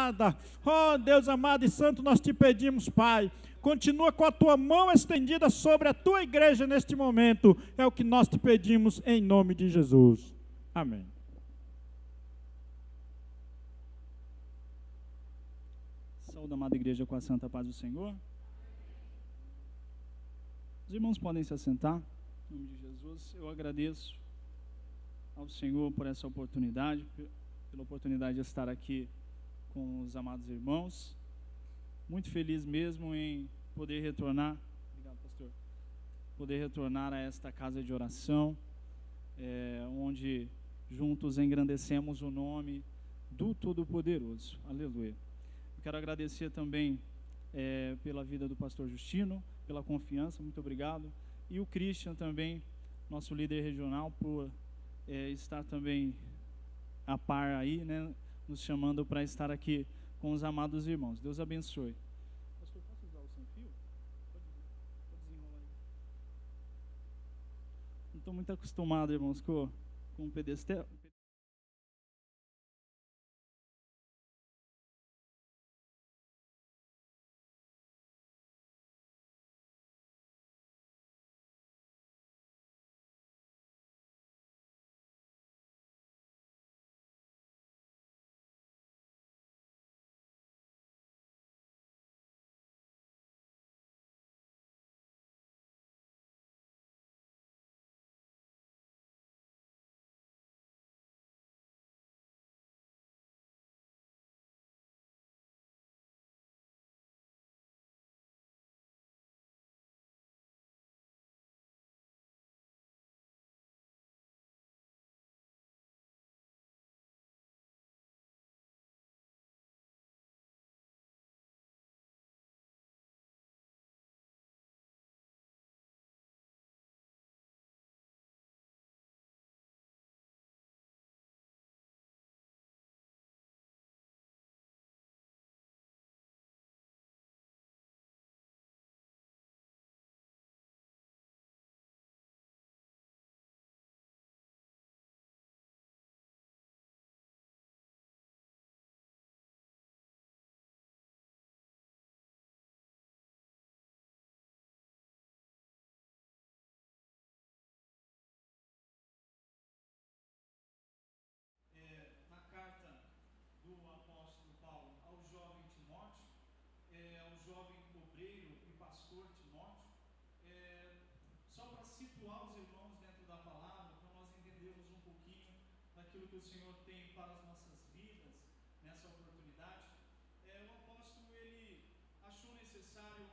amada. Oh, Deus amado e santo, nós te pedimos, Pai, continua com a tua mão estendida sobre a tua igreja neste momento. É o que nós te pedimos em nome de Jesus. Amém. Saúde, amada igreja, com a santa paz do Senhor. Os irmãos podem se assentar. Em nome de Jesus, eu agradeço ao Senhor por essa oportunidade, pela oportunidade de estar aqui com os amados irmãos. Muito feliz mesmo em poder retornar, obrigado, pastor, poder retornar a esta casa de oração, onde juntos engrandecemos o nome do Todo-Poderoso. Aleluia. Eu quero agradecer também pela vida do pastor Justino, pela confiança, muito obrigado. E o Christian também, nosso líder regional, por estar também a par aí, né, nos chamando para estar aqui com os amados irmãos. Deus abençoe. Pastor, posso usar o sem fio? Pode desenrolar aí. Não estou muito acostumado, irmãos, com o pedestal. Na carta do apóstolo Paulo ao jovem Timóteo, ao jovem obreiro e pastor Timóteo, só para situar os irmãos dentro da palavra, para nós entendermos um pouquinho daquilo que o Senhor tem para as nossas vidas nessa oportunidade. O apóstolo ele achou necessário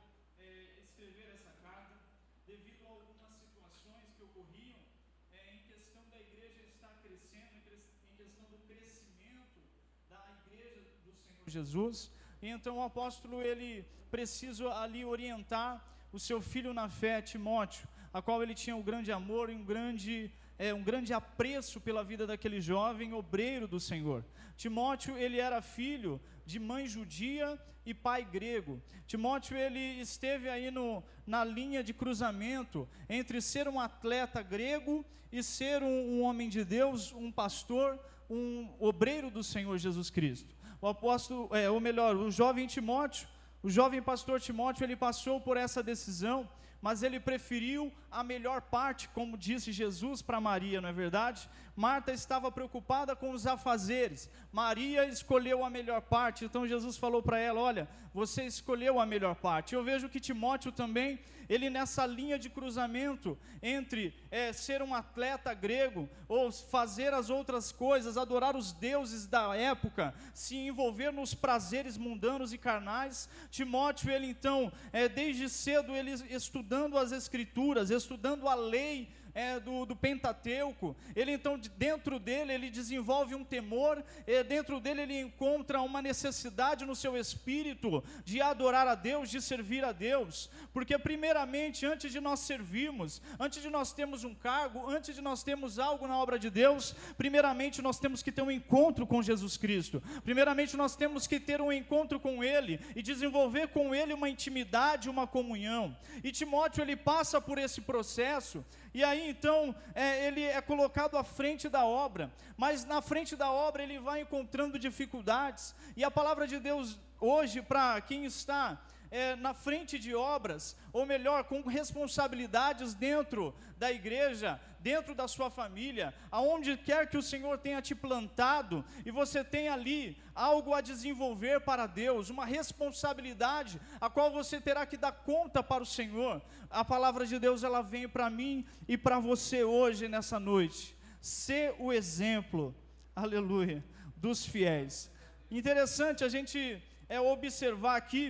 escrever essa carta devido a algumas situações que ocorriam em questão da igreja estar crescendo, em questão do crescimento da igreja do Senhor Jesus. Então o apóstolo ele precisa ali orientar o seu filho na fé, Timóteo, a qual ele tinha um grande amor e um grande apreço pela vida daquele jovem obreiro do Senhor. Timóteo ele era filho de mãe judia e pai grego. Timóteo ele esteve aí na linha de cruzamento entre ser um atleta grego e ser um homem de Deus, um pastor, um obreiro do Senhor Jesus Cristo. O apóstolo, o jovem Timóteo, o jovem pastor Timóteo, ele passou por essa decisão, mas ele preferiu a melhor parte, como disse Jesus para Maria, não é verdade? Marta estava preocupada com os afazeres, Maria escolheu a melhor parte. Então Jesus falou para ela: olha, você escolheu a melhor parte. Eu vejo que Timóteo também, ele nessa linha de cruzamento entre ser um atleta grego ou fazer as outras coisas, adorar os deuses da época, se envolver nos prazeres mundanos e carnais, Timóteo ele então, desde cedo ele estudando as escrituras, estudando a lei do Pentateuco, ele então dentro dele ele desenvolve um temor, dentro dele ele encontra uma necessidade no seu espírito de adorar a Deus, de servir a Deus, porque primeiramente antes de nós servirmos, antes de nós termos um cargo, antes de nós termos algo na obra de Deus, primeiramente nós temos que ter um encontro com Jesus Cristo, primeiramente nós temos que ter um encontro com Ele e desenvolver com Ele uma intimidade, uma comunhão. E Timóteo ele passa por esse processo. e aí então ele é colocado à frente da obra, mas na frente da obra ele vai encontrando dificuldades, e a palavra de Deus hoje, para quem está na frente de obras, ou melhor, com responsabilidades dentro da igreja, dentro da sua família, aonde quer que o Senhor tenha te plantado, e você tem ali algo a desenvolver para Deus, uma responsabilidade, a qual você terá que dar conta para o Senhor. A palavra de Deus, ela vem para mim e para você hoje, nessa noite, ser o exemplo, aleluia, dos fiéis. Interessante a gente observar aqui,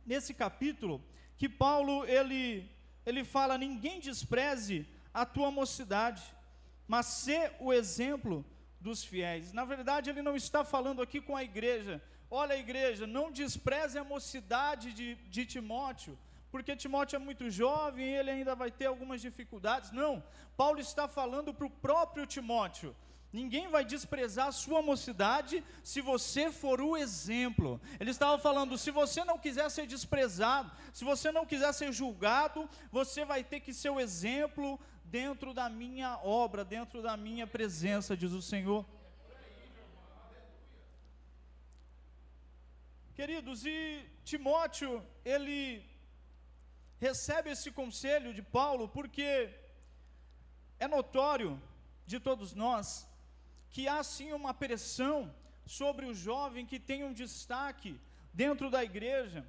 nesse capítulo, que Paulo, ele fala: ninguém despreze a tua mocidade, mas sê o exemplo dos fiéis. Na verdade, ele não está falando aqui com a igreja: olha, igreja, não despreze a mocidade de Timóteo, porque Timóteo é muito jovem e ele ainda vai ter algumas dificuldades. Não, Paulo está falando para o próprio Timóteo: ninguém vai desprezar a sua mocidade se você for o exemplo. Ele estava falando: se você não quiser ser desprezado, se você não quiser ser julgado, você vai ter que ser o exemplo dentro da minha obra, dentro da minha presença, diz o Senhor. Queridos, e Timóteo, ele recebe esse conselho de Paulo, porque é notório de todos nós que há sim uma pressão sobre o jovem que tem um destaque dentro da igreja.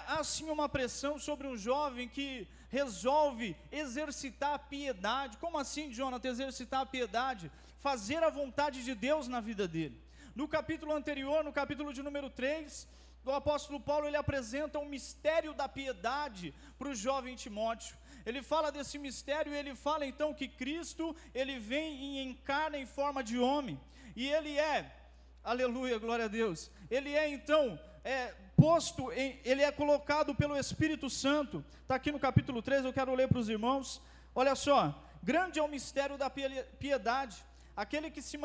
Há sim uma pressão sobre um jovem que resolve exercitar a piedade. Como assim, Jonathan, exercitar a piedade? Fazer a vontade de Deus na vida dele. No capítulo anterior, no capítulo de número 3, o apóstolo Paulo, ele apresenta um mistério da piedade para o jovem Timóteo. Ele fala desse mistério, e ele fala então que Cristo, ele vem e encarna em forma de homem, e ele aleluia, glória a Deus, ele então ele é colocado pelo Espírito Santo. Está aqui no capítulo 3, eu quero ler para os irmãos. Olha só: grande é o mistério da piedade, aquele que se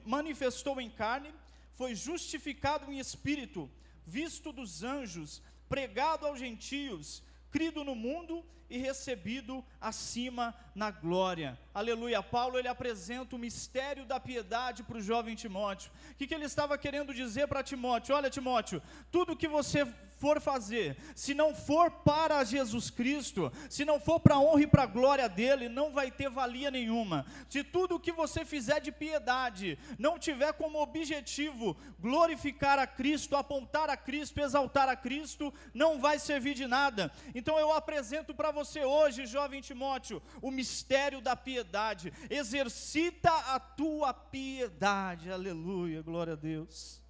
manifestou em carne, foi justificado em espírito, visto dos anjos, pregado aos gentios, crido no mundo e recebido acima na glória. Aleluia. Paulo, ele apresenta o mistério da piedade para o jovem Timóteo. O que ele estava querendo dizer para Timóteo? Olha, Timóteo, tudo que você for fazer, se não for para Jesus Cristo, se não for para a honra e para a glória dele, não vai ter valia nenhuma. Se tudo que você fizer de piedade não tiver como objetivo glorificar a Cristo, apontar a Cristo, exaltar a Cristo, não vai servir de nada. Então eu apresento para você hoje, jovem Timóteo, o mistério da piedade. Exercita a tua piedade. Aleluia, glória a Deus.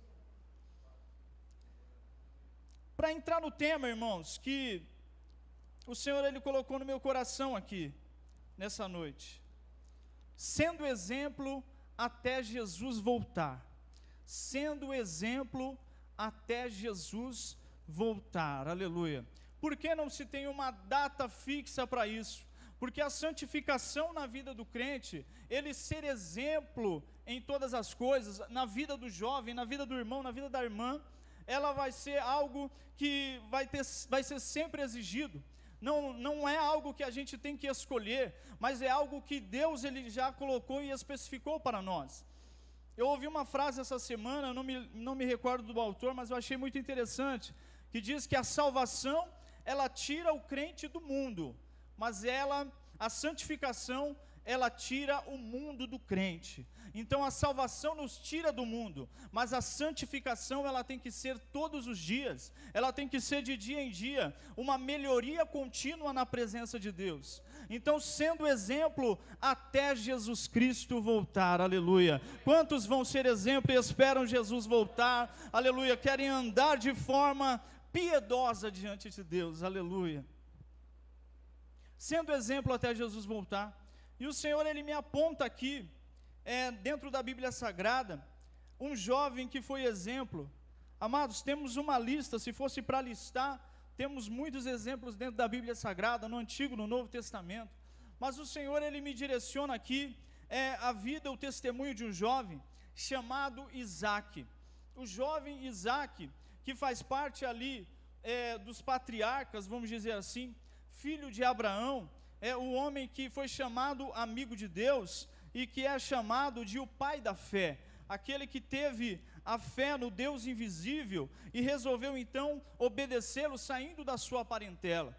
Para entrar no tema, irmãos, que o Senhor, ele colocou no meu coração aqui, nessa noite: sendo exemplo até Jesus voltar. Sendo exemplo até Jesus voltar. Aleluia. Por que não se tem uma data fixa para isso? Porque a santificação na vida do crente, ele ser exemplo em todas as coisas, na vida do jovem, na vida do irmão, na vida da irmã, ela vai ser algo que vai ser sempre exigido. Não é algo que a gente tem que escolher, mas é algo que Deus, ele já colocou e especificou para nós. Eu ouvi uma frase essa semana, não me recordo do autor, mas eu achei muito interessante, que diz que a salvação, ela tira o crente do mundo, mas a santificação, ela tira o mundo do crente. Então a salvação nos tira do mundo, mas a santificação, ela tem que ser todos os dias, ela tem que ser de dia em dia, uma melhoria contínua na presença de Deus. Então, sendo exemplo até Jesus Cristo voltar. Aleluia. Quantos vão ser exemplo e esperam Jesus voltar? Aleluia. Querem andar de forma piedosa diante de Deus. Aleluia. Sendo exemplo até Jesus voltar. E o Senhor, ele me aponta aqui, dentro da Bíblia Sagrada, um jovem que foi exemplo. Amados, temos uma lista, se fosse para listar, temos muitos exemplos dentro da Bíblia Sagrada, no Antigo, no Novo Testamento, mas o Senhor, ele me direciona aqui, a vida, o testemunho de um jovem, chamado Isaac. O jovem Isaac, que faz parte ali, dos patriarcas, vamos dizer assim, filho de Abraão, é o homem que foi chamado amigo de Deus e que é chamado de o pai da fé, aquele que teve a fé no Deus invisível e resolveu então obedecê-lo saindo da sua parentela.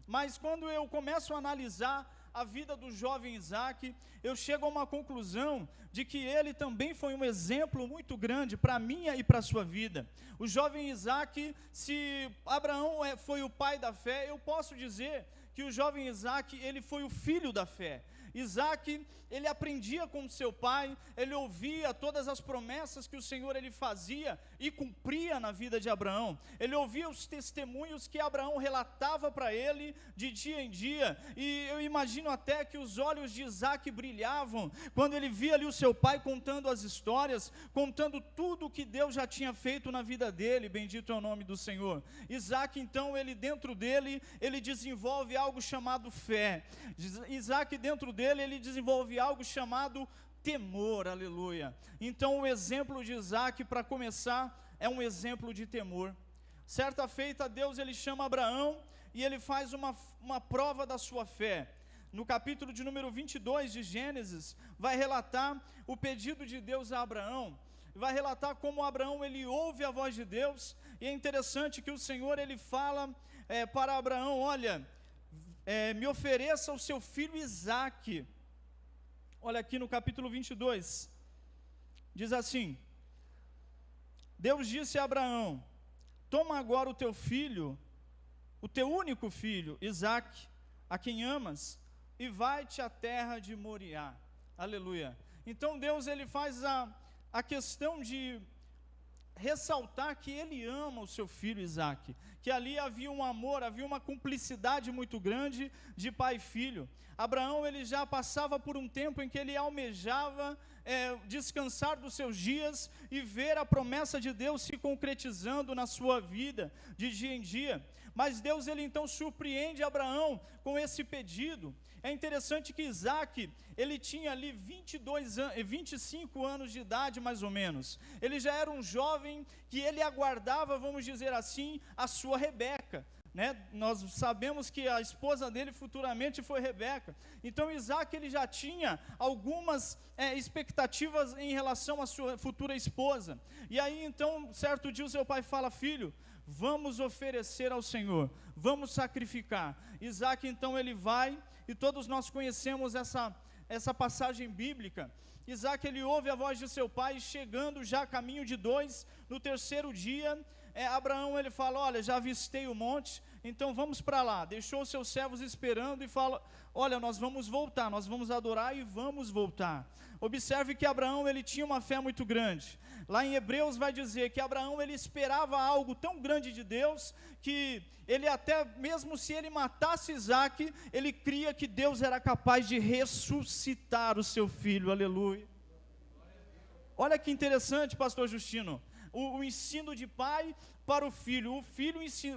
Mas quando eu começo a analisar a vida do jovem Isaac, eu chego a uma conclusão de que ele também foi um exemplo muito grande para a minha e para a sua vida. O jovem Isaac, se Abraão foi o pai da fé, eu posso dizer que o jovem Isaac, ele foi o filho da fé. Isaac, ele aprendia com seu pai, ele ouvia todas as promessas que o Senhor ele fazia e cumpria na vida de Abraão. Ele ouvia os testemunhos que Abraão relatava para ele de dia em dia, e eu imagino até que os olhos de Isaac brilhavam quando ele via ali o seu pai contando as histórias, contando tudo o que Deus já tinha feito na vida dele. Bendito é o nome do Senhor. Isaac, então, ele dentro dele, ele desenvolve algo chamado fé. Isaac dentro dele, ele desenvolve algo chamado temor, aleluia. Então o exemplo de Isaac, para começar, é um exemplo de temor. Certa feita, Deus ele chama Abraão e ele faz uma prova da sua fé. No capítulo de número 22 de Gênesis, vai relatar o pedido de Deus a Abraão, vai relatar como Abraão ele ouve a voz de Deus, e é interessante que o Senhor ele fala para Abraão: olha, me ofereça o seu filho Isaque. Olha aqui no capítulo 22, diz assim: Deus disse a Abraão: toma agora o teu filho, o teu único filho, Isaque, a quem amas, e vai-te à terra de Moriá. Aleluia. Então Deus ele faz a questão de ressaltar que ele ama o seu filho Isaque, que ali havia um amor, havia uma cumplicidade muito grande de pai e filho. Abraão ele já passava por um tempo em que ele almejava descansar dos seus dias e ver a promessa de Deus se concretizando na sua vida de dia em dia. Mas Deus ele então surpreende Abraão com esse pedido. É interessante que Isaque, ele tinha ali 25 anos de idade mais ou menos. Ele já era um jovem que ele aguardava, vamos dizer assim, a sua Rebeca, né? Nós sabemos que a esposa dele futuramente foi Rebeca. Então Isaque ele já tinha algumas expectativas em relação à sua futura esposa. E aí então, certo dia o seu pai fala: filho, vamos oferecer ao Senhor, vamos sacrificar. Isaque então ele vai, e todos nós conhecemos essa passagem bíblica. Isaque ele ouve a voz de seu pai, chegando já a caminho de 2, no terceiro dia, Abraão ele fala: olha, já avistei o monte, então vamos para lá. Deixou os seus servos esperando e fala: olha, nós vamos voltar, nós vamos adorar e vamos voltar. Observe que Abraão ele tinha uma fé muito grande. Lá em Hebreus vai dizer que Abraão ele esperava algo tão grande de Deus, que ele até mesmo se ele matasse Isaque, ele cria que Deus era capaz de ressuscitar o seu filho, aleluia. Olha que interessante, pastor Justino, o ensino de pai para o filho,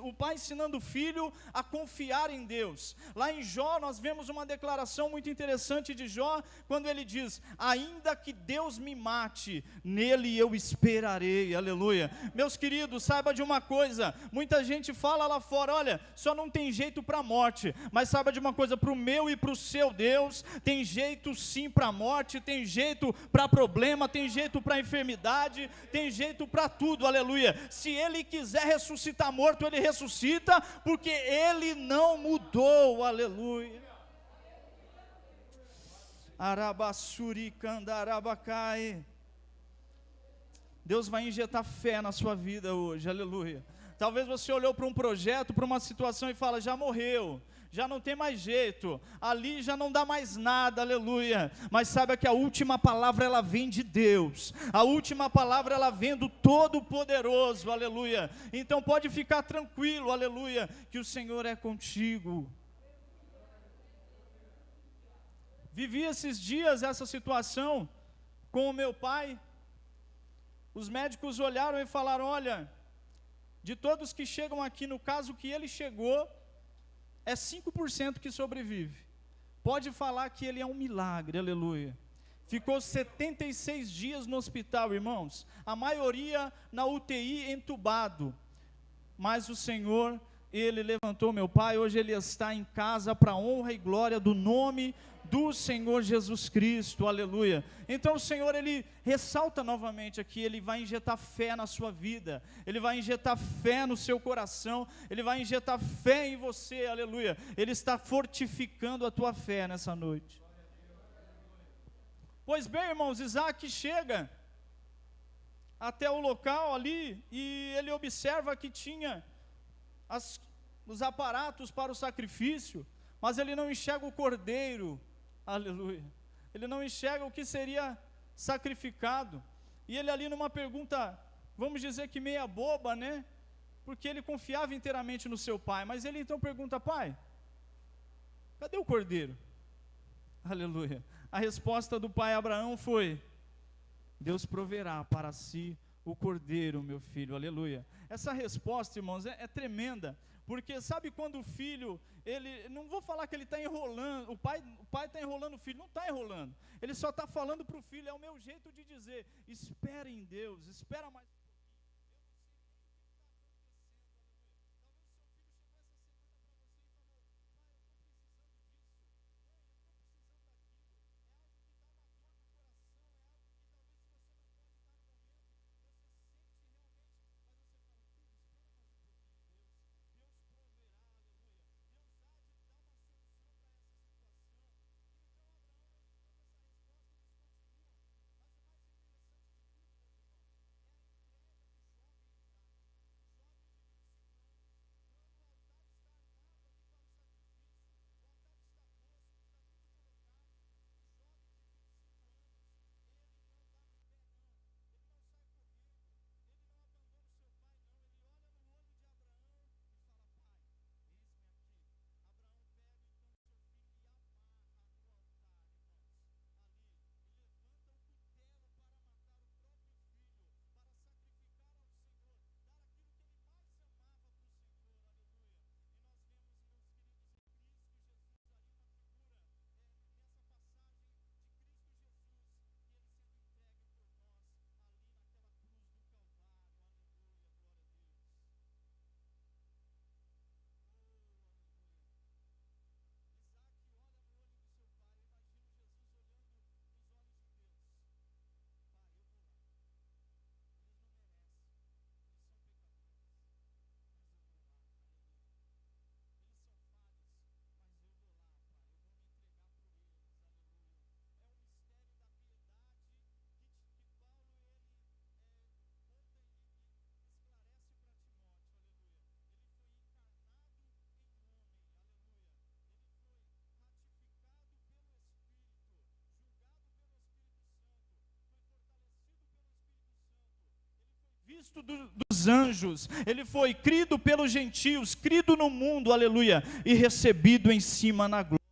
o pai ensinando o filho a confiar em Deus. Lá em Jó nós vemos uma declaração muito interessante de Jó, quando ele diz: ainda que Deus me mate, nele eu esperarei, aleluia. Meus queridos, saiba de uma coisa, muita gente fala lá fora: olha, só não tem jeito para a morte, mas saiba de uma coisa, para o meu e para o seu Deus, tem jeito sim para a morte, tem jeito para problema, tem jeito para enfermidade, tem jeito para tudo, aleluia. Se ele quiser ressuscitar morto, ele ressuscita, porque ele não mudou, aleluia. Arabassuri candarabacai. Deus vai injetar fé na sua vida hoje, aleluia. Talvez você olhou para um projeto, para uma situação e fala: já morreu, já não tem mais jeito, ali já não dá mais nada, aleluia. Mas saiba que a última palavra ela vem de Deus, a última palavra ela vem do Todo-Poderoso, aleluia. Então pode ficar tranquilo, aleluia, que o Senhor é contigo. Vivi esses dias essa situação com o meu pai. Os médicos olharam e falaram: olha, de todos que chegam aqui, no caso que ele chegou, é 5% que sobrevive. Pode falar que ele é um milagre, aleluia. Ficou 76 dias no hospital, irmãos. A maioria na UTI entubado. Mas o Senhor, ele levantou meu pai, hoje ele está em casa para a honra e glória do nome do Senhor Jesus Cristo, aleluia. Então o Senhor, ele ressalta novamente aqui, ele vai injetar fé na sua vida, ele vai injetar fé no seu coração, ele vai injetar fé em você, aleluia. Ele está fortificando a tua fé nessa noite. Pois bem, irmãos, Isaac chega até o local ali, e ele observa que tinha os aparatos para o sacrifício, mas ele não enxerga o cordeiro, aleluia, ele não enxerga o que seria sacrificado, e ele ali numa pergunta, vamos dizer que meia boba, né, porque ele confiava inteiramente no seu pai, mas ele então pergunta: pai, cadê o cordeiro? Aleluia. A resposta do pai Abraão foi: Deus proverá para si o cordeiro, meu filho, aleluia. Essa resposta, irmãos, é tremenda, porque sabe quando o filho, ele, não vou falar que ele está enrolando, o pai está enrolando o filho, não está enrolando, ele só está falando para o filho, é o meu jeito de dizer, espera em Deus, espera mais. Visto dos anjos, ele foi crido pelos gentios, crido no mundo, aleluia, e recebido em cima na glória.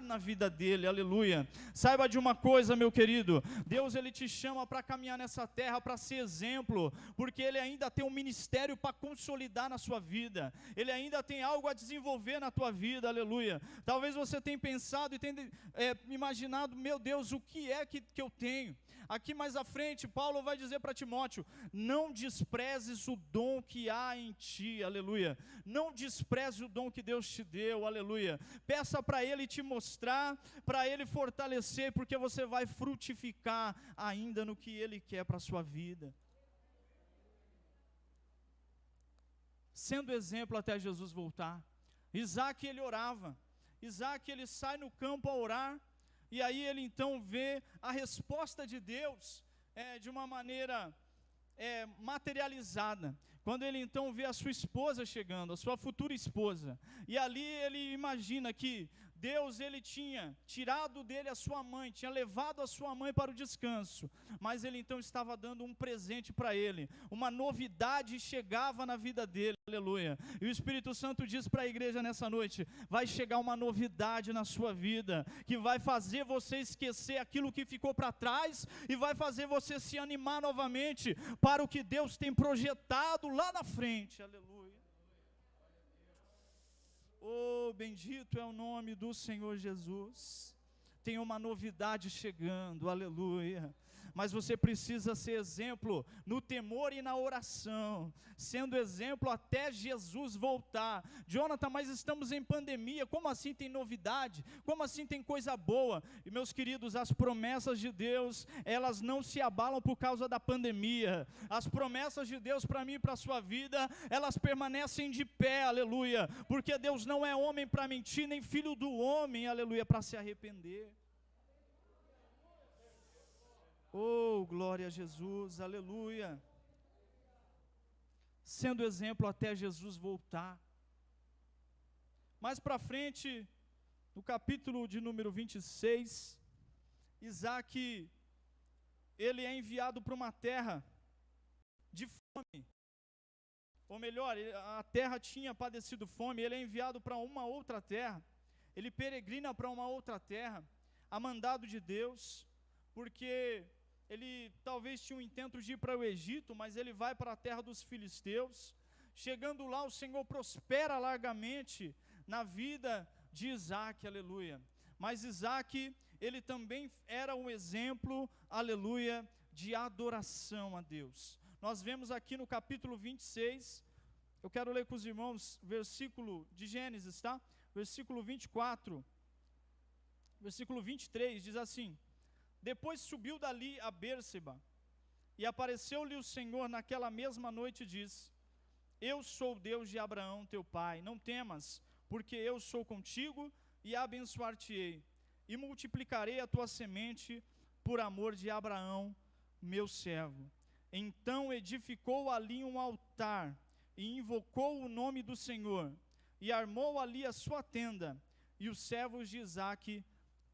Na vida dele, aleluia. Saiba de uma coisa, meu querido, Deus, ele te chama para caminhar nessa terra, para ser exemplo, porque ele ainda tem um ministério para consolidar na sua vida, ele ainda tem algo a desenvolver na tua vida, aleluia. Talvez você tenha pensado e tenha imaginado: meu Deus, o que é que eu tenho? Aqui mais à frente, Paulo vai dizer para Timóteo: não desprezes o dom que há em ti, aleluia. Não despreze o dom que Deus te deu, aleluia. Peça para ele te mostrar, para ele fortalecer, porque você vai frutificar ainda no que ele quer para a sua vida. Sendo exemplo até Jesus voltar. Isaac, ele orava. Isaac, ele sai no campo a orar, e aí ele então vê a resposta de Deus de uma maneira materializada. Quando ele então vê a sua esposa chegando, a sua futura esposa, e ali ele imagina que Deus, ele tinha tirado dele a sua mãe, tinha levado a sua mãe para o descanso, mas ele então estava dando um presente para ele, uma novidade chegava na vida dele, aleluia. E o Espírito Santo diz para a igreja nessa noite: vai chegar uma novidade na sua vida, que vai fazer você esquecer aquilo que ficou para trás, e vai fazer você se animar novamente para o que Deus tem projetado lá na frente, aleluia. Oh, bendito é o nome do Senhor Jesus. Tem uma novidade chegando, aleluia. Mas você precisa ser exemplo no temor e na oração, sendo exemplo até Jesus voltar. Jonathan, mas estamos em pandemia, como assim tem novidade? Como assim tem coisa boa? E meus queridos, as promessas de Deus, elas não se abalam por causa da pandemia. As promessas de Deus para mim e para a sua vida, elas permanecem de pé, aleluia. Porque Deus não é homem para mentir, nem filho do homem, aleluia, para se arrepender. Oh, glória a Jesus, aleluia. Sendo exemplo até Jesus voltar. Mais para frente, no capítulo de número 26, Isaac, ele é enviado para uma terra de fome. Ou melhor, a terra tinha padecido fome, ele é enviado para uma outra terra. Ele peregrina para uma outra terra, a mandado de Deus, porque ele talvez tinha um intento de ir para o Egito, mas ele vai para a terra dos filisteus. Chegando lá, o Senhor prospera largamente na vida de Isaac, aleluia. Mas Isaac, ele também era um exemplo, aleluia, de adoração a Deus. Nós vemos aqui no capítulo 26, eu quero ler com os irmãos, versículo de Gênesis, tá? Versículo 24, versículo 23, diz assim: depois subiu dali a Bérseba, e apareceu-lhe o Senhor naquela mesma noite e disse: eu sou o Deus de Abraão teu pai, não temas, porque eu sou contigo e abençoar-te-ei, e multiplicarei a tua semente por amor de Abraão, meu servo. Então edificou ali um altar, e invocou o nome do Senhor, e armou ali a sua tenda, e os servos de Isaque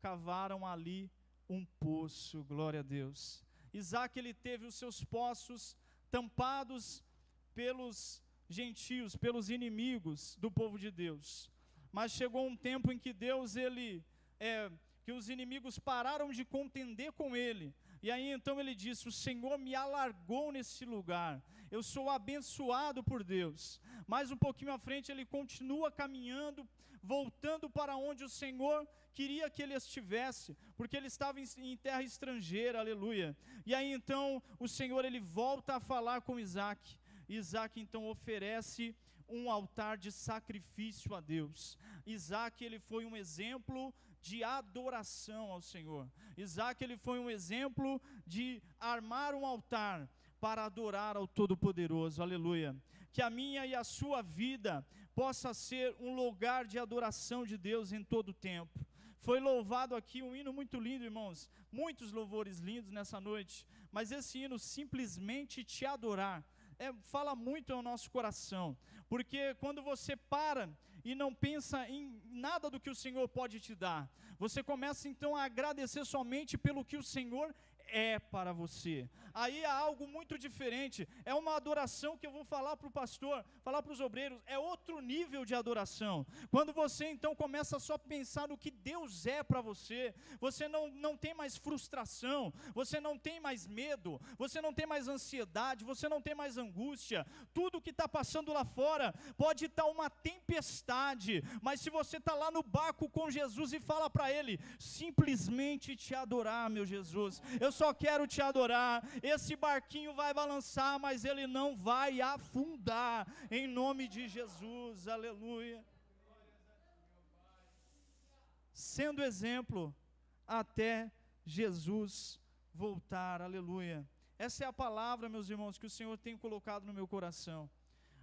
cavaram ali um poço, glória a Deus. Isaac, ele teve os seus poços tampados pelos gentios, pelos inimigos do povo de Deus, mas chegou um tempo em que Deus, que os inimigos pararam de contender com ele, e aí então ele disse: o Senhor me alargou nesse lugar, eu sou abençoado por Deus. Mais um pouquinho à frente ele continua caminhando, voltando para onde o Senhor queria que ele estivesse, porque ele estava em terra estrangeira, aleluia. E aí então o Senhor, ele volta a falar com Isaac. Isaac então oferece um altar de sacrifício a Deus. Isaac, ele foi um exemplo de adoração ao Senhor. Isaac, ele foi um exemplo de armar um altar para adorar ao Todo-Poderoso, aleluia. Que a minha e a sua vida possa ser um lugar de adoração de Deus em todo o tempo. Foi louvado aqui um hino muito lindo, irmãos, muitos louvores lindos nessa noite, mas esse hino, simplesmente te adorar, fala muito ao nosso coração, porque quando você para e não pensa em nada do que o Senhor pode te dar, você começa então a agradecer somente pelo que o Senhor é para você. Aí há algo muito diferente, é uma adoração que eu vou falar para o pastor, falar para os obreiros, é outro nível de adoração. Quando você então começa só a pensar no que Deus é para você, você não tem mais frustração, você não tem mais medo, você não tem mais ansiedade, você não tem mais angústia. Tudo que está passando lá fora pode estar uma tempestade, mas se você está lá no barco com Jesus e fala para Ele, simplesmente te adorar, meu Jesus, eu só quero te adorar. Esse barquinho vai balançar, mas ele não vai afundar, em nome de Jesus, aleluia. Sendo exemplo até Jesus voltar, aleluia. Essa é a palavra, meus irmãos, que o Senhor tem colocado no meu coração.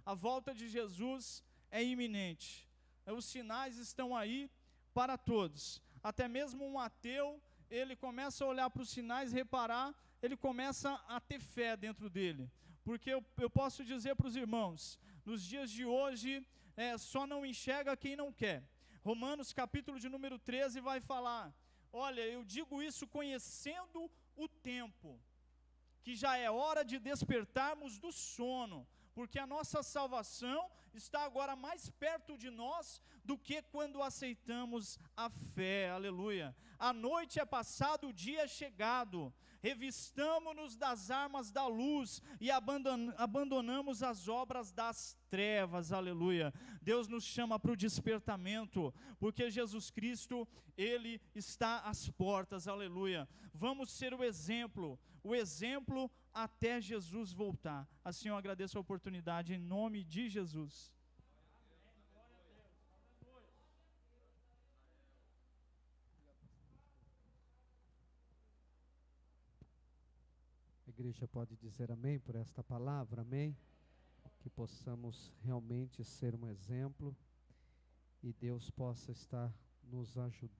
A volta de Jesus é iminente. os sinais estão aí para todos. Até mesmo um ateu, ele começa a olhar para os sinais, reparar, ele começa a ter fé dentro dele. Porque eu posso dizer para os irmãos, nos dias de hoje, só não enxerga quem não quer. Romanos capítulo de número 13 vai falar, olha, eu digo isso conhecendo o tempo, que já é hora de despertarmos do sono, porque a nossa salvação está agora mais perto de nós do que quando aceitamos a fé, aleluia. A noite é passada, o dia é chegado, revistamo-nos das armas da luz e abandonamos as obras das trevas, aleluia. Deus nos chama para o despertamento, porque Jesus Cristo, Ele está às portas, aleluia. Vamos ser o exemplo até Jesus voltar. Assim eu agradeço a oportunidade em nome de Jesus. A igreja pode dizer amém por esta palavra, amém? Que possamos realmente ser um exemplo e Deus possa estar nos ajudando.